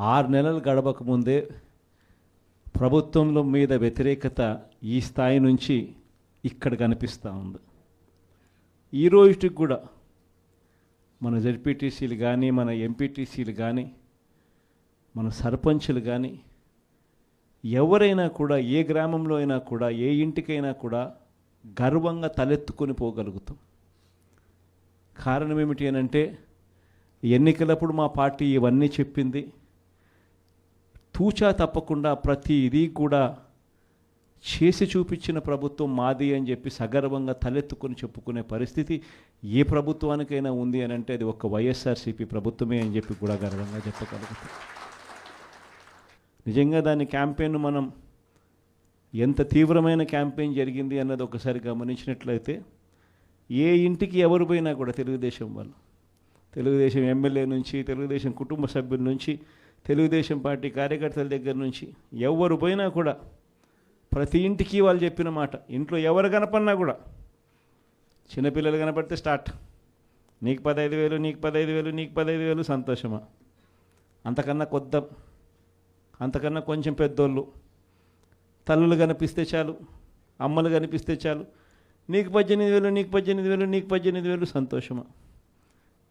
6 నెలలు గడవక ముందే ప్రభుత్వంలో మీద వ్యతిరేకత ఈ స్థాయి నుంచి ఇక్కడ కనిపిస్తూ ఉంది. ఈ రోజుకి కూడా మన జెడ్పీటీసీలు కానీ, మన ఎంపీటీసీలు కానీ, మన సర్పంచులు కానీ, ఎవరైనా కూడా ఏ గ్రామంలో అయినా కూడా, ఏ ఇంటికైనా కూడా గర్వంగా తలెత్తుకొని పోగలుగుతాం. కారణం ఏమిటి అని అంటే, ఎన్నికలప్పుడు మా పార్టీ ఇవన్నీ చెప్పింది. తూచా తప్పకుండా ప్రతి ఇది కూడా చేసి చూపించిన ప్రభుత్వం మాది అని చెప్పి సగర్వంగా తలెత్తుకొని చెప్పుకునే పరిస్థితి ఏ ప్రభుత్వానికైనా ఉంది అని అంటే అది ఒక వైఎస్ఆర్సీపీ ప్రభుత్వమే అని చెప్పి కూడా గర్వంగా చెప్పగలుగుతాం. నిజంగా దాని క్యాంపెయిన్ మనం ఎంత తీవ్రమైన క్యాంపెయిన్ జరిగింది అన్నది ఒకసారి గమనించినట్లయితే, ఏ ఇంటికి ఎవరు పోయినా కూడా తెలుగుదేశం వాళ్ళు, తెలుగుదేశం ఎమ్మెల్యే నుంచి, తెలుగుదేశం కుటుంబ సభ్యుల నుంచి, తెలుగుదేశం పార్టీ కార్యకర్తల దగ్గర నుంచి ఎవరు పోయినా కూడా ప్రతి ఇంటికి వాళ్ళు చెప్పిన మాట, ఇంట్లో ఎవరు కనపడినా కూడా, చిన్నపిల్లలు కనపడితే స్టార్ట్, నీకు 15,000, నీకు 15,000, నీకు 15,000, సంతోషమా? అంతకన్నా అంతకన్నా కొంచెం పెద్దోళ్ళు, తల్లులు కనిపిస్తే చాలు, అమ్మలు కనిపిస్తే చాలు, నీకు 18,000, నీకు 18,000, నీకు 18,000, సంతోషమా?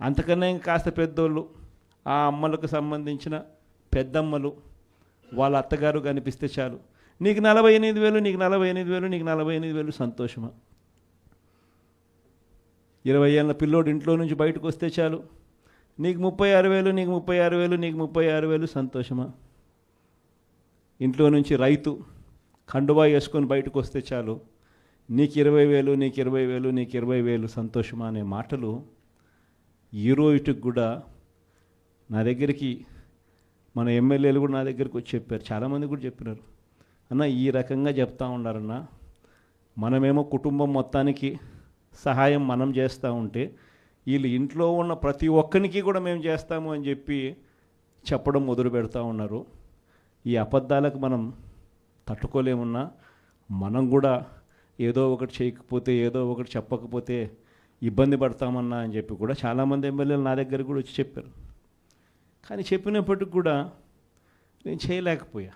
అంతకన్నా ఇంకా కాస్త పెద్దోళ్ళు, ఆ అమ్మలకు సంబంధించిన పెద్దమ్మలు, వాళ్ళ అత్తగారు కనిపిస్తే చాలు, నీకు 48,000, నీకు 48,000, నీకు 48,000, సంతోషమా? 20 ఏళ్ళ పిల్లోడు ఇంట్లో నుంచి బయటకు వస్తే చాలు, నీకు 36,000, నీకు 36,000, నీకు 36,000, సంతోషమా? ఇంట్లో నుంచి రైతు కండువా వేసుకొని బయటకు వస్తే చాలు, నీకు 20,000, నీకు 20,000, నీకు 20,000, సంతోషమా అనే మాటలు ఈ రోజుకి కూడా నా దగ్గరికి మన ఎమ్మెల్యేలు కూడా నా దగ్గరికి వచ్చి చెప్పారు. చాలామంది కూడా చెప్పినారు, అన్న ఈ రకంగా చెప్తా ఉన్నారన్న, మనమేమో కుటుంబం మొత్తానికి సహాయం మనం చేస్తూ ఉంటే వీళ్ళు ఇంట్లో ఉన్న ప్రతి ఒక్కరికి కూడా మేము చేస్తాము అని చెప్పి చెప్పడం మొదలు పెడతా ఉన్నారు. ఈ అబద్ధాలకు మనం తట్టుకోలేమున్నా, మనం కూడా ఏదో ఒకటి చేయకపోతే, ఏదో ఒకటి చెప్పకపోతే ఇబ్బంది పడతామన్నా అని చెప్పి కూడా చాలామంది ఎమ్మెల్యేలు నా దగ్గర కూడా వచ్చి చెప్పారు. కానీ చెప్పినప్పటికి కూడా నేను చేయలేకపోయా.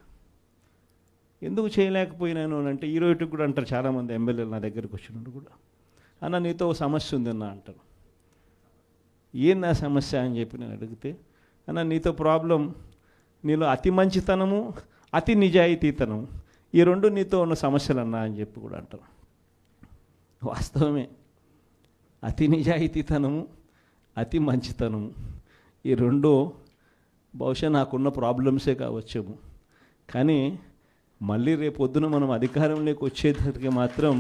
ఎందుకు చేయలేకపోయినాను అని అంటే, ఈ రోజుకి కూడా అంటారు చాలామంది ఎమ్మెల్యేలు నా దగ్గరికి వచ్చినప్పుడు కూడా, అన్న నీతో ఒక సమస్య ఉందన్న అంటారు. ఏం నా సమస్య అని చెప్పి నేను అడిగితే, అన్న నీతో ప్రాబ్లం, నీలో అతి మంచితనము, అతి నిజాయితీతనం, ఈ రెండు నీతో ఉన్న సమస్యలు అన్నా అని చెప్పి కూడా అంటారు. వాస్తవమే, అతి నిజాయితీతనము, అతి మంచితనము, ఈ రెండు బహుశా నాకున్న ప్రాబ్లమ్సే కావచ్చేమో. కానీ మళ్ళీ రేపొద్దున మనం అధికారంలోకి వచ్చేసరికి మాత్రం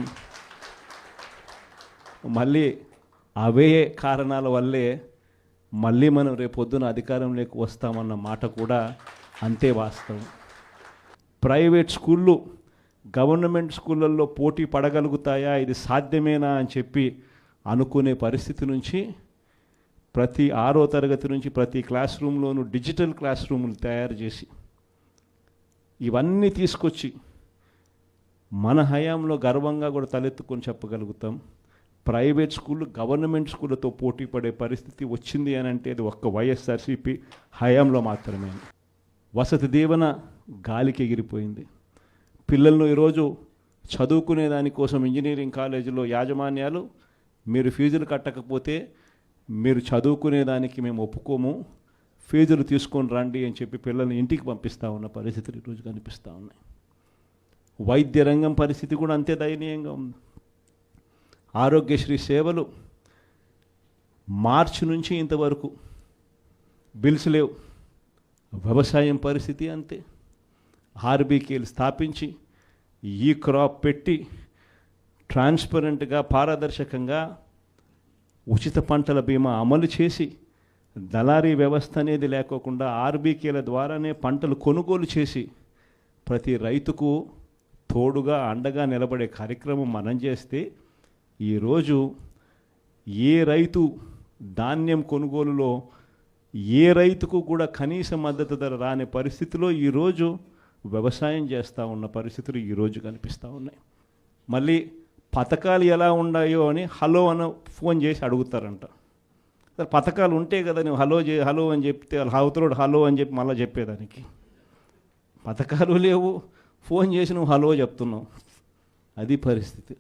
మళ్ళీ అవే కారణాల వల్లే మళ్ళీ మనం రేపొద్దున అధికారంలోకి వస్తామన్న మాట కూడా అంతే వాస్తవం. ప్రైవేట్ స్కూళ్ళు గవర్నమెంట్ స్కూళ్ళల్లో పోటీ పడగలుగుతాయా, ఇది సాధ్యమేనా అని చెప్పి అనుకునే పరిస్థితి నుంచి ప్రతి 6వ తరగతి నుంచి ప్రతి క్లాస్ రూమ్లోనూ డిజిటల్ క్లాస్ రూములు తయారు చేసి ఇవన్నీ తీసుకొచ్చి మన హయాంలో గర్వంగా కూడా తలెత్తుకొని చెప్పగలుగుతాం. ప్రైవేట్ స్కూళ్ళు గవర్నమెంట్ స్కూళ్ళతో పోటీ పడే పరిస్థితి వచ్చింది అని అంటే అది ఒక్క వైఎస్ఆర్సీపీ హయాంలో మాత్రమే. వసతి దీవెన గాలికి ఎగిరిపోయింది. పిల్లలను ఈరోజు చదువుకునే దానికోసం ఇంజనీరింగ్ కాలేజీలో యాజమాన్యాలు, మీరు ఫీజులు కట్టకపోతే మీరు చదువుకునేదానికి మేము ఒప్పుకోము, ఫీజులు తీసుకొని రండి అని చెప్పి పిల్లల్ని ఇంటికి పంపిస్తూ ఉన్న పరిస్థితులు ఈరోజు కనిపిస్తూ ఉన్నాయి. వైద్య రంగం పరిస్థితి కూడా అంతే దయనీయంగా ఉంది. ఆరోగ్యశ్రీ సేవలు మార్చి నుంచి ఇంతవరకు బిల్స్ లేవు. వ్యవసాయం పరిస్థితి అంతే. ఆర్బీకేలు స్థాపించి ఈ క్రాప్ పెట్టి ట్రాన్స్పరెంట్గా, పారదర్శకంగా ఉచిత పంటల బీమా అమలు చేసి దళారీ వ్యవస్థ అనేది లేకోకుండా ఆర్బీకేల ద్వారానే పంటలు కొనుగోలు చేసి ప్రతి రైతుకు తోడుగా అండగా నిలబడే కార్యక్రమం మనం చేస్తే, ఈరోజు ఏ రైతు ధాన్యం కొనుగోలులో ఏ రైతుకు కూడా కనీస మద్దతు ధర రాని పరిస్థితిలో ఈరోజు వ్యవసాయం చేస్తూ ఉన్న పరిస్థితులు ఈరోజు కనిపిస్తూ ఉన్నాయి. మళ్ళీ పథకాలు ఎలా ఉన్నాయో అని హలో అని ఫోన్ చేసి అడుగుతారంట. అసలు పథకాలు ఉంటే కదా నువ్వు హలో అని చెప్తే అవతలోడు హలో అని చెప్పి మళ్ళీ చెప్పేదానికి. పథకాలు లేవు, ఫోన్ చేసి నువ్వు హలో చెప్తున్నావు. అది పరిస్థితి.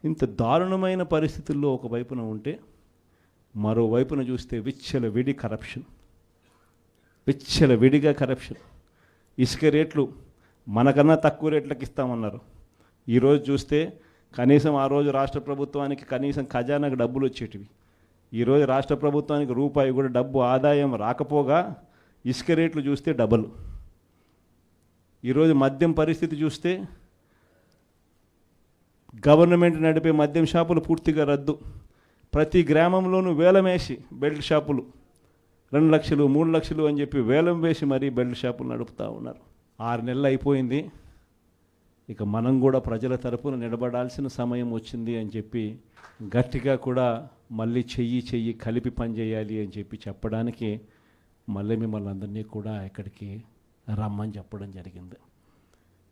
ఇంత దారుణమైన పరిస్థితుల్లో ఒకవైపున ఉంటే మరోవైపున చూస్తే విచ్చలవిడిగా కరప్షన్. ఇసుక రేట్లు మనకన్నా తక్కువ రేట్లకు ఇస్తామన్నారు. ఈరోజు చూస్తే కనీసం ఆ రోజు రాష్ట్ర ప్రభుత్వానికి కనీసం ఖజానాకు డబ్బులు వచ్చేటివి. ఈరోజు రాష్ట్ర ప్రభుత్వానికి రూపాయి కూడా డబ్బు ఆదాయం రాకపోగా ఇసుక రేట్లు చూస్తే డబల్. ఈరోజు మద్యం పరిస్థితి చూస్తే గవర్నమెంట్ నడిపే మద్యం షాపులు పూర్తిగా రద్దు. ప్రతి గ్రామంలోనూ వేలం వేసి బెల్ట్ షాపులు 2 లక్షలు 3 లక్షలు అని చెప్పి వేలం వేసి మరీ బెల్ట్ షాపులు నడుపుతూ ఉన్నారు. 6 నెలలు అయిపోయింది. ఇక మనం కూడా ప్రజల తరపున నిలబడాల్సిన సమయం వచ్చింది అని చెప్పి గట్టిగా కూడా మళ్ళీ చెయ్యి కలిపి పనిచేయాలి అని చెప్పి చెప్పడానికి మళ్ళీ మిమ్మల్ని అందరినీ కూడా ఇక్కడికి రమ్మని చెప్పడం జరిగింది.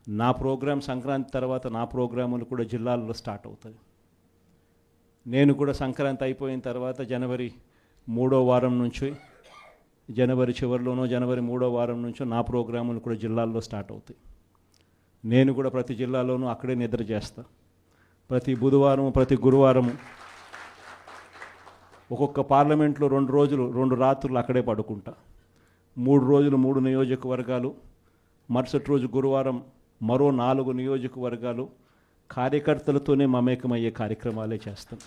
నా ప్రోగ్రాం సంక్రాంతి తర్వాత నా ప్రోగ్రాములు కూడా జిల్లాల్లో స్టార్ట్ అవుతాయి. నేను కూడా సంక్రాంతి అయిపోయిన తర్వాత జనవరి 3వ వారం నుంచి, జనవరి చివరిలోనో జనవరి 3వ వారం నుంచో నా ప్రోగ్రాములు కూడా జిల్లాల్లో స్టార్ట్ అవుతాయి. నేను కూడా ప్రతి జిల్లాలోనూ అక్కడే నిద్ర చేస్తా. ప్రతి బుధవారం ప్రతి గురువారము ఒక్కొక్క పార్లమెంట్లో 2 రోజులు 2 రాత్రులు అక్కడే పడుకుంటా. 3 రోజులు 3 నియోజకవర్గాలు, మరుసటి రోజు గురువారం మరో 4 నియోజకవర్గాలు కార్యకర్తలతోనే మమేకమయ్యే కార్యక్రమాలే చేస్తాం.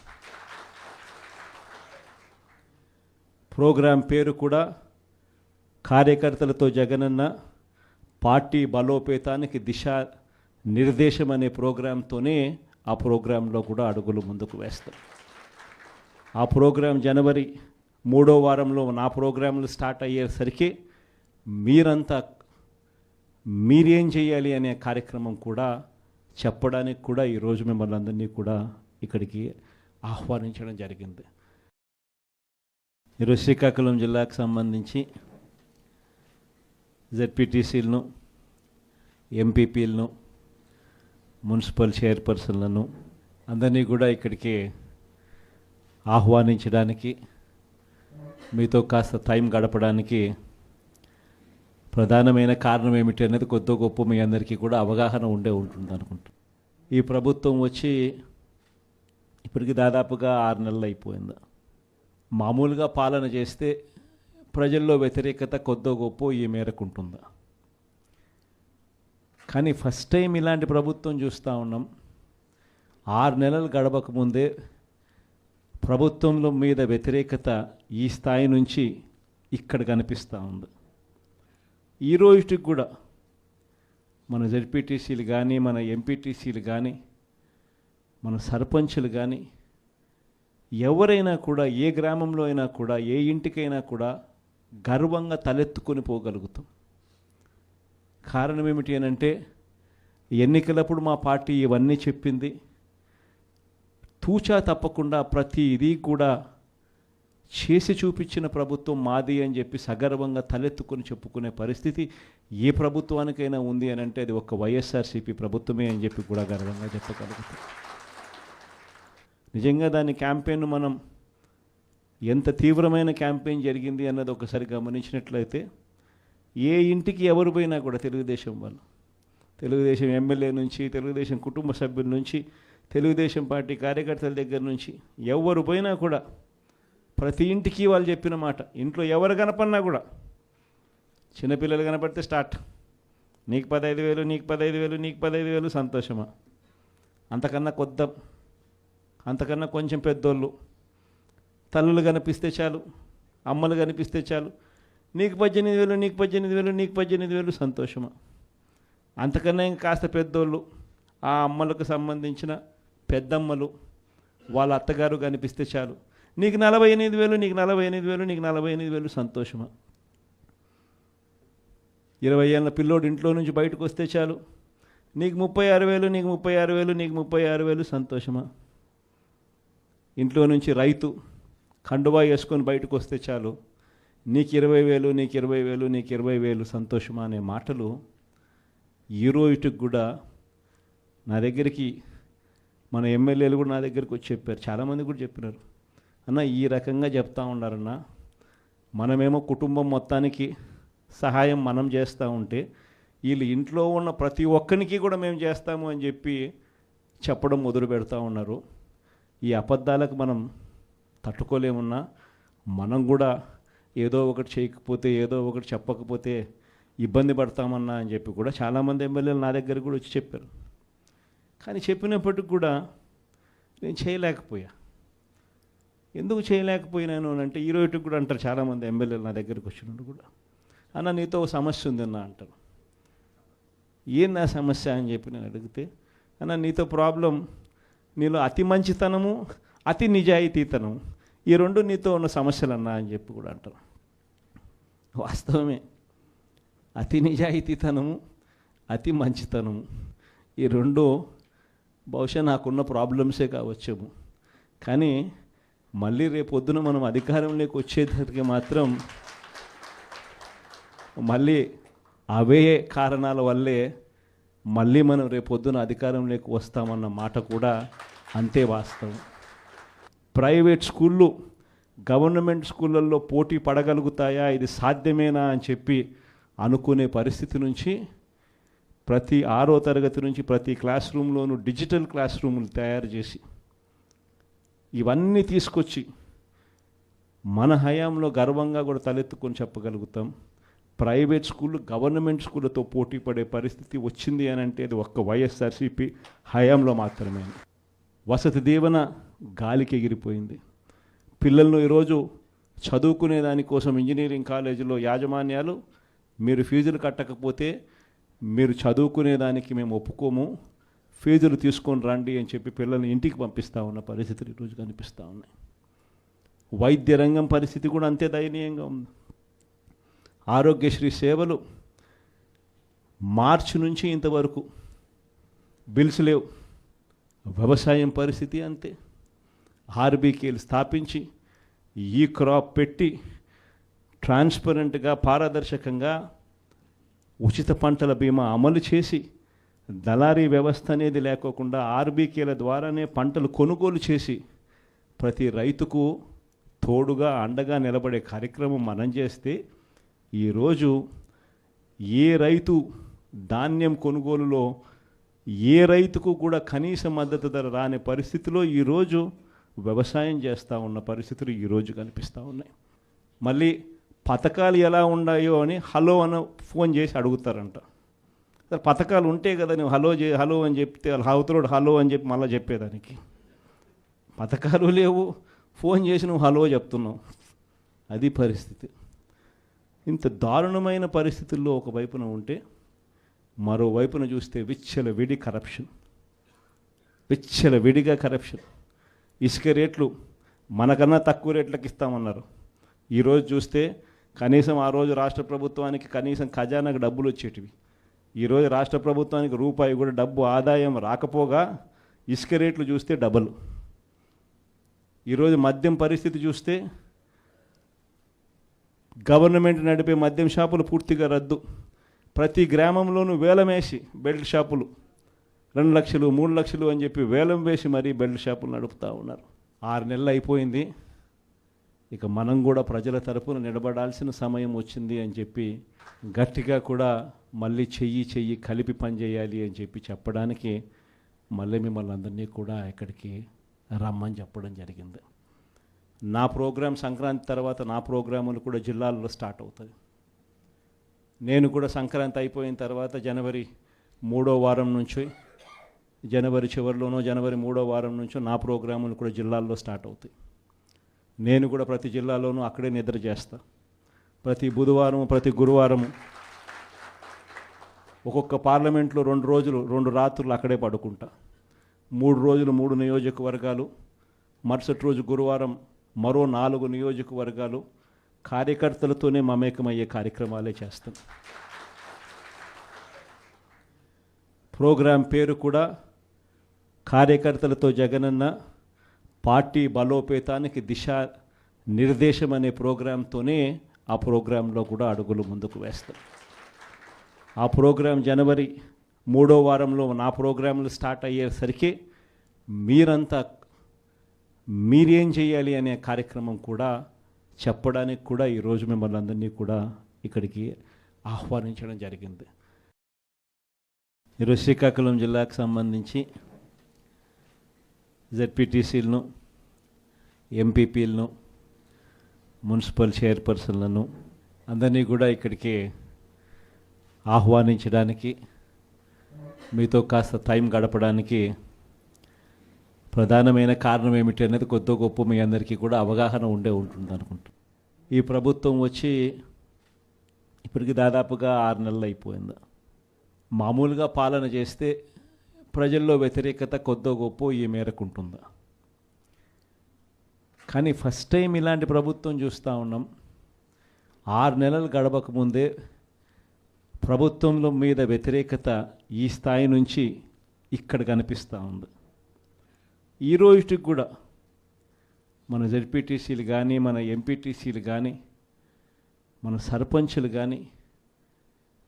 ప్రోగ్రాం పేరు కూడా కార్యకర్తలతో జగనన్న పార్టీ బలోపేతానికి దిశ నిర్దేశం అనే ప్రోగ్రాంతోనే ఆ ప్రోగ్రాంలో కూడా అడుగులు ముందుకు వేస్తాం. ఆ ప్రోగ్రాం జనవరి 3వ వారంలో నా ప్రోగ్రాంలు స్టార్ట్ అయ్యేసరికి మీరేం చేయాలి అనే కార్యక్రమం కూడా చెప్పడానికి కూడా ఈరోజు మిమ్మల్ని అందరినీ కూడా ఇక్కడికి ఆహ్వానించడం జరిగింది. ఈరోజు శ్రీకాకుళం జిల్లాకు సంబంధించి జెడ్పీటీసీలను, ఎంపీపీలను, మున్సిపల్ చైర్పర్సన్లను అందరినీ కూడా ఇక్కడికి ఆహ్వానించడానికి, మీతో కాస్త టైం గడపడానికి ప్రధానమైన కారణం ఏమిటి అనేది కొద్ది గొప్ప మీ అందరికీ కూడా అవగాహన ఉంటుంది అనుకుంటా. ఈ ప్రభుత్వం వచ్చి ఇప్పటికి దాదాపుగా 6 నెలలు అయిపోయింది. మామూలుగా పాలన చేస్తే ప్రజల్లో వ్యతిరేకత కొద్ది గొప్ప ఈ మేరకు ఉంటుందా, కానీ ఫస్ట్ టైం ఇలాంటి ప్రభుత్వం చూస్తూ ఉన్నాం. 6 నెలలు గడవకముందే ప్రభుత్వంలో మీద వ్యతిరేకత ఈ స్థాయి నుంచి ఇక్కడ కనిపిస్తూ ఉంది. ఈ రోజుకి కూడా మన జెడ్పీటీసీలు కానీ, మన ఎంపీటీసీలు కానీ, మన సర్పంచులు కానీ, ఎవరైనా కూడా ఏ గ్రామంలో అయినా కూడా ఏ ఇంటికైనా కూడా గర్వంగా తలెత్తుకొని పోగలుగుతాం. కారణం ఏమిటి అనంటే ఎన్నికలప్పుడు మా పార్టీ ఇవన్నీ చెప్పింది. తూచా తప్పకుండా ప్రతి ఇది కూడా చేసి చూపించిన ప్రభుత్వం మాది అని చెప్పి సగర్వంగా తలెత్తుకొని చెప్పుకునే పరిస్థితి ఏ ప్రభుత్వానికైనా ఉంది అని అంటే అది ఒక వైఎస్ఆర్సీపీ ప్రభుత్వమే అని చెప్పి కూడా గర్వంగా చెప్పగలుగుతాం. నిజంగా దాని క్యాంపెయిన్ మనం ఎంత తీవ్రమైన క్యాంపెయిన్ జరిగింది అన్నది ఒకసారి గమనించినట్లయితే ఏ ఇంటికి ఎవరు పోయినా కూడా తెలుగుదేశం వాళ్ళు, తెలుగుదేశం ఎమ్మెల్యే నుంచి, తెలుగుదేశం కుటుంబ సభ్యుల నుంచి, తెలుగుదేశం పార్టీ కార్యకర్తల దగ్గర నుంచి ఎవరు పోయినా కూడా ప్రతి ఇంటికి వాళ్ళు చెప్పిన మాట, ఇంట్లో ఎవరు కనపడినా కూడా చిన్నపిల్లలు కనపడితే స్టార్ట్, నీకు 15,000, నీకు 15,000, నీకు 15,000, సంతోషమా? అంతకన్నా కొంచెం పెద్దోళ్ళు, తల్లులు కనిపిస్తే చాలు, అమ్మలు కనిపిస్తే చాలు, నీకు 18,000, నీకు 18,000, నీకు 18,000, సంతోషమా? అంతకన్నా ఇంకా కాస్త పెద్దోళ్ళు, ఆ అమ్మలకు సంబంధించిన పెద్దమ్మలు, వాళ్ళ అత్తగారు కనిపిస్తే చాలు, నీకు 48,000, నీకు 48,000, నీకు 48,000, సంతోషమా? 20 ఏళ్ళ పిల్లోడు ఇంట్లో నుంచి బయటకు వస్తే చాలు, నీకు 36,000, నీకు 36,000, నీకు 36,000, సంతోషమా? ఇంట్లో నుంచి రైతు కండువా వేసుకొని బయటకు వస్తే చాలు, నీకు 20,000, నీకు 20,000, నీకు 20,000, సంతోషమా అనే మాటలు ఈ రోజుకి కూడా నా దగ్గరికి మన ఎమ్మెల్యేలు కూడా నా దగ్గరికి వచ్చి చెప్పారు. చాలామంది కూడా చెప్పినారు, అన్న ఈ రకంగా చెప్తా ఉన్నారన్న. మనమేమో కుటుంబం మొత్తానికి సహాయం మనం చేస్తూ ఉంటే వీళ్ళు ఇంట్లో ఉన్న ప్రతి ఒక్కరికి కూడా మేము చేస్తాము అని చెప్పి చెప్పడం మొదలు పెడతా ఉన్నారు. ఈ అబద్ధాలకు మనం తట్టుకోలేమున్నా మనం కూడా ఏదో ఒకటి చేయకపోతే ఏదో ఒకటి చెప్పకపోతే ఇబ్బంది పడతామన్నా అని చెప్పి కూడా చాలామంది ఎమ్మెల్యేలు నా దగ్గర కూడా వచ్చి చెప్పారు. కానీ చెప్పినప్పటికి కూడా నేను చేయలేకపోయా. ఎందుకు చేయలేకపోయినాను అంటే ఈరోజుకి కూడా అంటారు చాలామంది ఎమ్మెల్యేలు నా దగ్గరికి వచ్చినప్పుడు కూడా, అన్న నీతో ఒక సమస్య ఉందన్న అంటారు. ఏంది ఆ సమస్య అని చెప్పి నేను అడిగితే, అన్న నీతో ప్రాబ్లం నీలో అతి మంచితనము అతి నిజాయితీతనం ఈ రెండు నీతో ఉన్న సమస్యలు అన్నా అని చెప్పి కూడా అంటారు. వాస్తవమే, అతి నిజాయితీతనము అతి మంచితనము ఈ రెండు బహుశా నాకున్న ప్రాబ్లమ్సే కావచ్చేమో. కానీ మళ్ళీ రేపొద్దున మనం అధికారంలోకి వచ్చేసరికి మాత్రం మళ్ళీ అవే కారణాల వల్లే మళ్ళీ మనం రేపొద్దున అధికారంలోకి వస్తామన్న మాట కూడా అంతే వాస్తవం. ప్రైవేట్ స్కూళ్ళు గవర్నమెంట్ స్కూళ్ళల్లో పోటీ పడగలుగుతాయా, ఇది సాధ్యమేనా అని చెప్పి అనుకునే పరిస్థితి నుంచి ప్రతి 6వ తరగతి నుంచి ప్రతి క్లాస్ రూమ్లోనూ డిజిటల్ క్లాస్ రూములు తయారు చేసి ఇవన్నీ తీసుకొచ్చి మన హయాంలో గర్వంగా కూడా తలెత్తుకొని చెప్పగలుగుతాం. ప్రైవేట్ స్కూళ్ళు గవర్నమెంట్ స్కూళ్ళతో పోటీ పడే పరిస్థితి వచ్చింది అని అంటే అది ఒక్క వైఎస్ఆర్సీపీ హయాంలో మాత్రమే. వసతి దీవెన గాలికి ఎగిరిపోయింది. పిల్లలను ఈరోజు చదువుకునే దానికోసం ఇంజనీరింగ్ కాలేజీలో యాజమాన్యాలు మీరు ఫీజులు కట్టకపోతే మీరు చదువుకునే దానికి మేము ఒప్పుకోము, ఫీజులు తీసుకొని రండి అని చెప్పి పిల్లల్ని ఇంటికి పంపిస్తూ ఉన్న పరిస్థితులు ఈరోజు కనిపిస్తూ ఉన్నాయి. వైద్య రంగం పరిస్థితి కూడా అంతే దయనీయంగా ఉంది. ఆరోగ్యశ్రీ సేవలు మార్చి నుంచి ఇంతవరకు బిల్స్ లేవు. వ్యవసాయం పరిస్థితి అంతే. ఆర్బీకేలు స్థాపించి ఈ క్రాప్ పెట్టి ట్రాన్స్పరెంట్గా పారదర్శకంగా ఉచిత పంటల బీమా అమలు చేసి దళారీ వ్యవస్థ అనేది లేకోకుండా ఆర్బీకేల ద్వారానే పంటలు కొనుగోలు చేసి ప్రతి రైతుకు తోడుగా అండగా నిలబడే కార్యక్రమం మనం చేస్తే ఈరోజు ఏ రైతు ధాన్యం కొనుగోలులో ఏ రైతుకు కూడా కనీస మద్దతు ధర రాని పరిస్థితిలో ఈరోజు వ్యవసాయం చేస్తూ ఉన్న పరిస్థితులు ఈరోజు కనిపిస్తూ ఉన్నాయి. మళ్ళీ పథకాలు ఎలా ఉన్నాయో అని హలో అని ఫోన్ చేసి అడుగుతారంట. పథకాలు ఉంటే కదా నువ్వు హలో అని చెప్తే అవతలోడు హలో అని చెప్పి మళ్ళీ చెప్పేదానికి. పథకాలు లేవు, ఫోన్ చేసి నువ్వు హలో చెప్తున్నావు. అది పరిస్థితి. ఇంత దారుణమైన పరిస్థితుల్లో ఒకవైపున ఉంటే మరోవైపున చూస్తే విచ్చలవిడి కరప్షన్, విచ్చలవిడిగా కరప్షన్. ఇసుక రేట్లు మనకన్నా తక్కువ రేట్లకు ఇస్తామన్నారు. ఈరోజు చూస్తే కనీసం ఆ రోజు రాష్ట్ర ప్రభుత్వానికి కనీసం ఖజానాకు డబ్బులు వచ్చేటివి. ఈరోజు రాష్ట్ర ప్రభుత్వానికి రూపాయి కూడా డబ్బు ఆదాయం రాకపోగా ఇసుక రేట్లు చూస్తే డబల్. ఈరోజు మద్యం పరిస్థితి చూస్తే గవర్నమెంట్ నడిపే మద్యం షాపులు పూర్తిగా రద్దు. ప్రతి గ్రామంలోనూ వేలం వేసి బెల్ట్ షాపులు 2 లక్షలు 3 లక్షలు అని చెప్పి వేలం వేసి మరీ బెల్ట్ షాపులు నడుపుతూ ఉన్నారు. 6 నెలలు అయిపోయింది. ఇక మనం కూడా ప్రజల తరపున నిలబడాల్సిన సమయం వచ్చింది అని చెప్పి గట్టిగా కూడా మళ్ళీ చెయ్యి కలిపి పనిచేయాలి అని చెప్పి చెప్పడానికి మళ్ళీ మిమ్మల్ని అందరినీ కూడా ఇక్కడికి రమ్మని చెప్పడం జరిగింది. నా ప్రోగ్రాం సంక్రాంతి తర్వాత నా ప్రోగ్రాములు కూడా జిల్లాల్లో స్టార్ట్ అవుతుంది. నేను కూడా సంక్రాంతి అయిపోయిన తర్వాత జనవరి 3వ వారం నుంచి జనవరి చివరిలోనో జనవరి 3వ వారం నుంచో నా ప్రోగ్రాములు కూడా జిల్లాల్లో స్టార్ట్ అవుతాయి. నేను కూడా ప్రతి జిల్లాలోనూ అక్కడే నిద్ర చేస్తా. ప్రతి బుధవారం ప్రతి గురువారం ఒక్కొక్క పార్లమెంట్లో 2 రోజులు 2 రాత్రులు అక్కడే పడుకుంటా. 3 రోజులు 3 నియోజకవర్గాలు, మరుసటి రోజు గురువారం మరో 4 నియోజకవర్గాలు కార్యకర్తలతోనే మమేకమయ్యే కార్యక్రమాలే చేస్తాం. ప్రోగ్రాం పేరు కూడా కార్యకర్తలతో జగనన్న పార్టీ బలోపేతానికి దిశ నిర్దేశం అనే ప్రోగ్రాంతోనే ఆ ప్రోగ్రాంలో కూడా అడుగులు ముందుకు వేస్తాం. ఆ ప్రోగ్రాం జనవరి 3వ వారంలో నా ప్రోగ్రాంలు స్టార్ట్ అయ్యేసరికి మీరంతా మీరేం చేయాలి అనే కార్యక్రమం కూడా చెప్పడానికి కూడా ఈరోజు మిమ్మల్ని అందరినీ కూడా ఇక్కడికి ఆహ్వానించడం జరిగింది. ఈరోజు శ్రీకాకుళం జిల్లాకు సంబంధించి జెడ్పీటీసీలను, ఎంపీపీలను, మున్సిపల్ చైర్పర్సన్లను అందరినీ కూడా ఇక్కడికి ఆహ్వానించడానికి, మీతో కాస్త టైం గడపడానికి ప్రధానమైన కారణం ఏమిటి అనేది కొద్ది గొప్ప మీ అందరికీ కూడా అవగాహన ఉంటుంది అనుకుంటా. ఈ ప్రభుత్వం వచ్చి ఇప్పటికి దాదాపుగా 6 నెలలు అయిపోయింది. మామూలుగా పాలన చేస్తే ప్రజల్లో వ్యతిరేకత కొద్దో గొప్ప ఈ మేరకు ఉంటుందా, కానీ ఫస్ట్ టైం ఇలాంటి ప్రభుత్వం చూస్తూ ఉన్నాం. 6 నెలలు గడవకముందే ప్రభుత్వంలో మీద వ్యతిరేకత ఈ స్థాయి నుంచి ఇక్కడ కనిపిస్తూ ఉంది. ఈ రోజుకి కూడా మన జెడ్పీటీసీలు కానీ, మన ఎంపీటీసీలు కానీ, మన సర్పంచులు కానీ,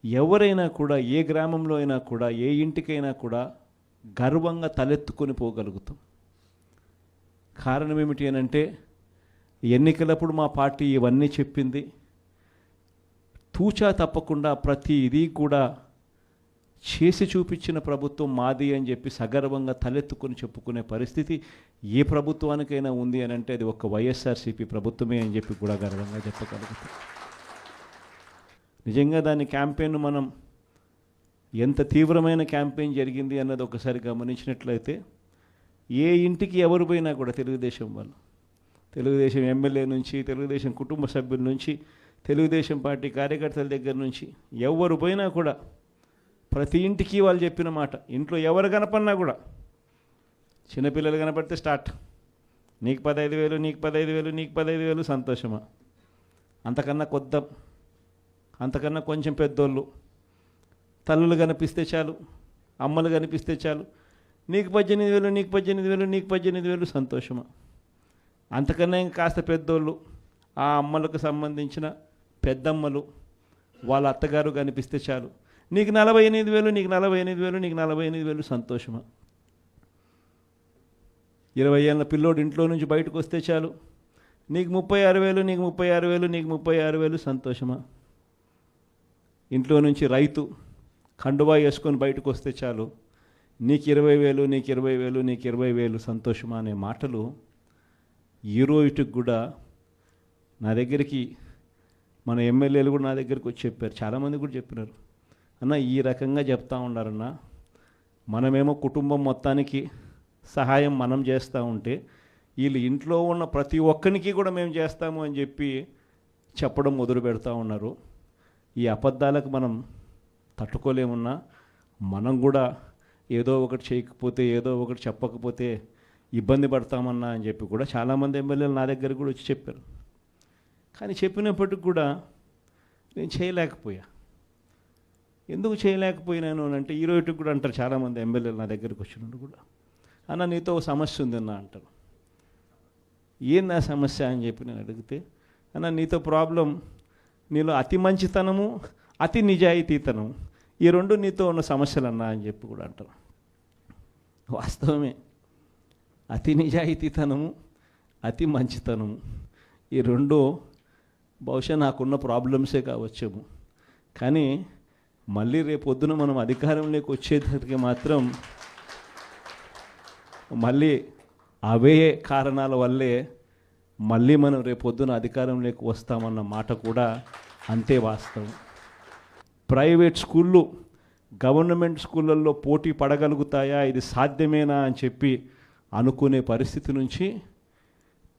ఎవరైనా కూడా ఏ గ్రామంలో అయినా కూడా, ఏ ఇంటికైనా కూడా గర్వంగా తలెత్తుకొని పోగలుగుతాం. కారణం ఏమిటి అని అంటే, ఎన్నికలప్పుడు మా పార్టీ ఇవన్నీ చెప్పింది. తూచా తప్పకుండా ప్రతి ఇది కూడా చేసి చూపించిన ప్రభుత్వం మాది అని చెప్పి సగర్వంగా తలెత్తుకొని చెప్పుకునే పరిస్థితి ఏ ప్రభుత్వానికైనా ఉంది అని అంటే అది ఒక వైఎస్ఆర్సీపీ ప్రభుత్వమే అని చెప్పి కూడా గర్వంగా చెప్పగలుగుతాం. నిజంగా దాని క్యాంపెయిన్ మనం ఎంత తీవ్రమైన క్యాంపెయిన్ జరిగింది అన్నది ఒకసారి గమనించినట్లయితే, ఏ ఇంటికి ఎవరు పోయినా కూడా తెలుగుదేశం వాళ్ళు, తెలుగుదేశం ఎమ్మెల్యే నుంచి, తెలుగుదేశం కుటుంబ సభ్యుల నుంచి, తెలుగుదేశం పార్టీ కార్యకర్తల దగ్గర నుంచి ఎవరు పోయినా కూడా ప్రతి ఇంటికి వాళ్ళు చెప్పిన మాట, ఇంట్లో ఎవరు కనపడినా కూడా, చిన్నపిల్లలు కనపడితే స్టార్ట్, నీకు 15,000, నీకు 15,000, నీకు 15,000, సంతోషమా? అంతకన్నా అంతకన్నా కొంచెం పెద్దోళ్ళు, తల్లులు కనిపిస్తే చాలు, అమ్మలు కనిపిస్తే చాలు, నీకు 18,000, నీకు 18,000, నీకు 18,000, సంతోషమా? అంతకన్నా ఇంకా కాస్త పెద్దోళ్ళు, ఆ అమ్మలకు సంబంధించిన పెద్దమ్మలు, వాళ్ళ అత్తగారు కనిపిస్తే చాలు, నీకు 48,000, నీకు 48,000, నీకు 48,000, సంతోషమా? 20 ఏళ్ళ పిల్లోడు ఇంట్లో నుంచి బయటకు వస్తే చాలు, నీకు 36,000, నీకు 36,000, నీకు 36,000, సంతోషమా? ఇంట్లో నుంచి రైతు కండువా వేసుకొని బయటకు వస్తే చాలు, నీకు 20,000, నీకు 20,000, నీకు 20,000, సంతోషమా అనే మాటలు ఈ రోజుకి కూడా నా దగ్గరికి మన ఎమ్మెల్యేలు కూడా నా దగ్గరికి వచ్చి చెప్పారు. చాలామంది కూడా చెప్పినారు, అన్న ఈ రకంగా చెప్తా ఉన్నారన్న, మనమేమో కుటుంబం మొత్తానికి సహాయం మనం చేస్తూ ఉంటే వీళ్ళు ఇంట్లో ఉన్న ప్రతి ఒక్కరికి కూడా మేము చేస్తాము అని చెప్పి చెప్పడం మొదలు పెడతా ఉన్నారు. ఈ అబద్ధాలకు మనం తట్టుకోలేమున్నా, మనం కూడా ఏదో ఒకటి చేయకపోతే, ఏదో ఒకటి చెప్పకపోతే ఇబ్బంది పడతామన్నా అని చెప్పి కూడా చాలామంది ఎమ్మెల్యేలు నా దగ్గర కూడా వచ్చి చెప్పారు. కానీ చెప్పినప్పటికి కూడా నేను చేయలేకపోయా. ఎందుకు చేయలేకపోయినాను అని అంటే, ఈ రోజుకి కూడా అంటారు చాలామంది ఎమ్మెల్యేలు నా దగ్గరికి వచ్చినట్టు కూడా, అన్న నీతో ఒక సమస్య ఉందన్న అంటారు. ఏంది ఆ సమస్య అని చెప్పి నేను అడిగితే, అన్న నీతో ప్రాబ్లం, నీలో అతి మంచితనము, అతి నిజాయితీతనం, ఈ రెండు నీతో ఉన్న సమస్యలు అన్నా అని చెప్పి కూడా అంటారు. వాస్తవమే, అతి నిజాయితీతనము, అతి మంచితనము, ఈ రెండు బహుశా నాకున్న ప్రాబ్లమ్సే కావచ్చేమో. కానీ మళ్ళీ రేపొద్దున మనం అధికారంలోకి వచ్చేసరికి మాత్రం మళ్ళీ అవే కారణాల వల్లే మళ్ళీ మనం రేపొద్దున అధికారంలోకి వస్తామన్న మాట కూడా అంతే వాస్తవం. ప్రైవేట్ స్కూళ్ళు గవర్నమెంట్ స్కూళ్ళల్లో పోటీ పడగలుగుతాయా, ఇది సాధ్యమేనా అని చెప్పి అనుకునే పరిస్థితి నుంచి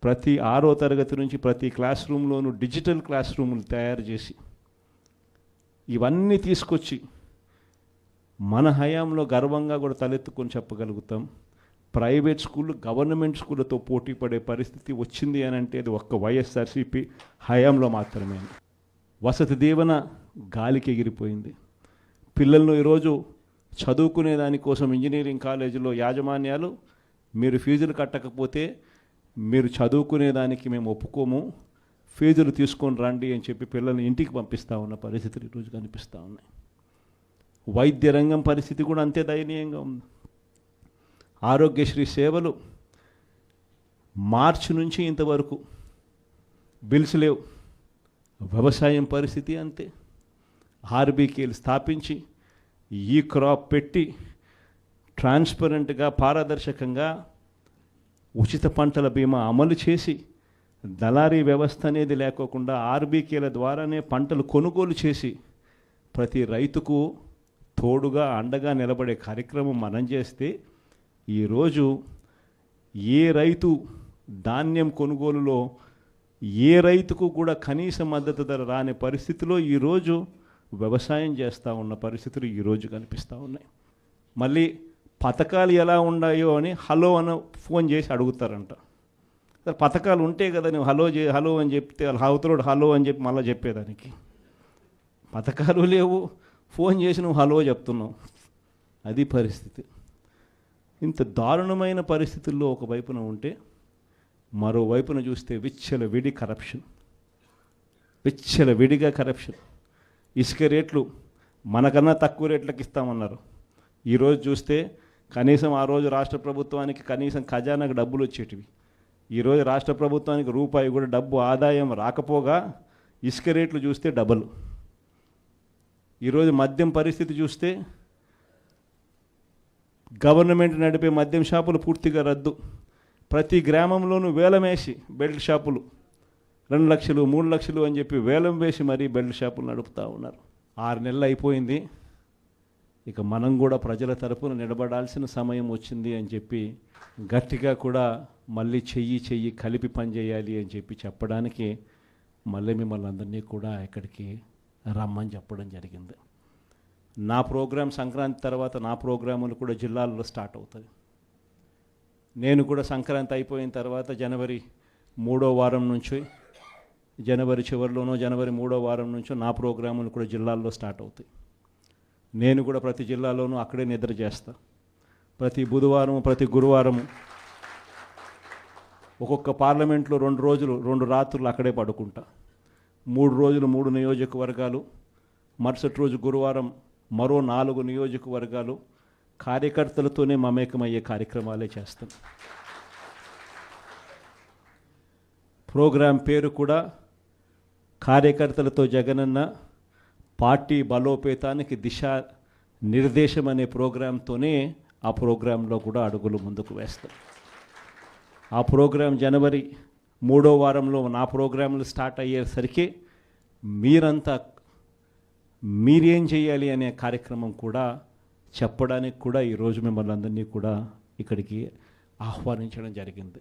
ప్రతి 6వ తరగతి నుంచి ప్రతి క్లాస్ రూమ్లోనూ డిజిటల్ క్లాస్ రూములు తయారు చేసి ఇవన్నీ తీసుకొచ్చి మన హయాంలో గర్వంగా కూడా తలెత్తుకొని చెప్పగలుగుతాం. ప్రైవేట్ స్కూళ్ళు గవర్నమెంట్ స్కూళ్ళతో పోటీ పడే పరిస్థితి వచ్చింది అని అంటే అది ఒక్క వైఎస్ఆర్సీపీ హయాంలో మాత్రమే. వసతి దీవెన గాలికి ఎగిరిపోయింది. పిల్లలను ఈరోజు చదువుకునే దానికోసం ఇంజనీరింగ్ కాలేజీలో యాజమాన్యాలు మీరు ఫీజులు కట్టకపోతే మీరు చదువుకునే దానికి మేము ఒప్పుకోము, ఫీజులు తీసుకొని రండి అని చెప్పి పిల్లల్ని ఇంటికి పంపిస్తూ ఉన్న పరిస్థితులు ఈరోజు కనిపిస్తూ ఉన్నాయి. వైద్య రంగం పరిస్థితి కూడా అంతే దయనీయంగా ఉంది. ఆరోగ్యశ్రీ సేవలు మార్చి నుంచి ఇంతవరకు బిల్స్ లేవు. వ్యవసాయం పరిస్థితి అంతే. ఆర్బీకేలు స్థాపించి ఈ క్రాప్ పెట్టి ట్రాన్స్పరెంట్గా పారదర్శకంగా ఉచిత పంటల బీమా అమలు చేసి దళారీ వ్యవస్థ అనేది లేకోకుండా ఆర్బీకేల ద్వారానే పంటలు కొనుగోలు చేసి ప్రతి రైతుకు తోడుగా అండగా నిలబడే కార్యక్రమం మనం చేస్తే ఈరోజు ఏ రైతు ధాన్యం కొనుగోలులో ఏ రైతుకు కూడా కనీస మద్దతు ధర రాని పరిస్థితిలో ఈరోజు వ్యవసాయం చేస్తూ ఉన్న పరిస్థితులు ఈరోజు కనిపిస్తూ ఉన్నాయి. మళ్ళీ పథకాలు ఎలా ఉన్నాయో అని హలో అని ఫోన్ చేసి అడుగుతారంట. సరే పథకాలు ఉంటే కదా నువ్వు హలో అని చెప్తే అవతలోడు హలో అని చెప్పి మళ్ళీ చెప్పేదానికి. పథకాలు లేవు, ఫోన్ చేసి నువ్వు హలో చెప్తున్నావు. అది పరిస్థితి. ఇంత దారుణమైన పరిస్థితుల్లో ఒకవైపున ఉంటే మరోవైపున చూస్తే విడిగా కరప్షన్. ఇసుక రేట్లు మనకన్నా తక్కువ రేట్లకు ఇస్తామన్నారు. ఈరోజు చూస్తే కనీసం ఆ రోజు రాష్ట్ర ప్రభుత్వానికి కనీసం ఖజానాకు డబ్బులు వచ్చేటివి. ఈరోజు రాష్ట్ర ప్రభుత్వానికి రూపాయి కూడా డబ్బు ఆదాయం రాకపోగా ఇసుక రేట్లు చూస్తే డబల్. ఈరోజు మద్యం పరిస్థితి చూస్తే గవర్నమెంట్ నడిపే మద్యం షాపులు పూర్తిగా రద్దు. ప్రతి గ్రామంలోనూ వేలం వేసి బెల్ట్ షాపులు 2 లక్షలు 3 లక్షలు అని చెప్పి వేలం వేసి మరీ బెల్ట్ షాపులు నడుపుతూ ఉన్నారు. 6 నెలలు అయిపోయింది. ఇక మనం కూడా ప్రజల తరపున నిలబడాల్సిన సమయం వచ్చింది అని చెప్పి గట్టిగా కూడా మళ్ళీ చెయ్యి కలిపి పనిచేయాలి అని చెప్పి చెప్పడానికి మళ్ళీ మిమ్మల్ని అందరినీ కూడా ఇక్కడికి రమ్మని చెప్పడం జరిగింది. నా ప్రోగ్రాం సంక్రాంతి తర్వాత నా ప్రోగ్రాములు కూడా జిల్లాల్లో స్టార్ట్ అవుతాయి. నేను కూడా సంక్రాంతి అయిపోయిన తర్వాత జనవరి 3వ వారం నుంచి జనవరి చివరిలోనో జనవరి 3వ వారం నుంచో నా ప్రోగ్రాములు కూడా జిల్లాల్లో స్టార్ట్ అవుతాయి. నేను కూడా ప్రతి జిల్లాలోనూ అక్కడే నిద్ర చేస్తా. ప్రతి బుధవారం ప్రతి గురువారం ఒక్కొక్క పార్లమెంట్లో 2 రోజులు 2 రాత్రులు అక్కడే పడుకుంటా. 3 రోజులు 3 నియోజకవర్గాలు, మరుసటి రోజు గురువారం మరో 4 నియోజకవర్గాలు కార్యకర్తలతోనే మమేకమయ్యే కార్యక్రమాలే చేస్తాం. ప్రోగ్రాం పేరు కూడా కార్యకర్తలతో జగనన్న పార్టీ బలోపేతానికి దిశ నిర్దేశం అనే ప్రోగ్రాంతోనే ఆ ప్రోగ్రాంలో కూడా అడుగులు ముందుకు వేస్తాం. ఆ ప్రోగ్రాం జనవరి 3వ వారంలో నా ప్రోగ్రాంలు స్టార్ట్ అయ్యేసరికి మీరేం చేయాలి అనే కార్యక్రమం కూడా చెప్పడానికి కూడా ఈరోజు మిమ్మల్ని అందరినీ కూడా ఇక్కడికి ఆహ్వానించడం జరిగింది.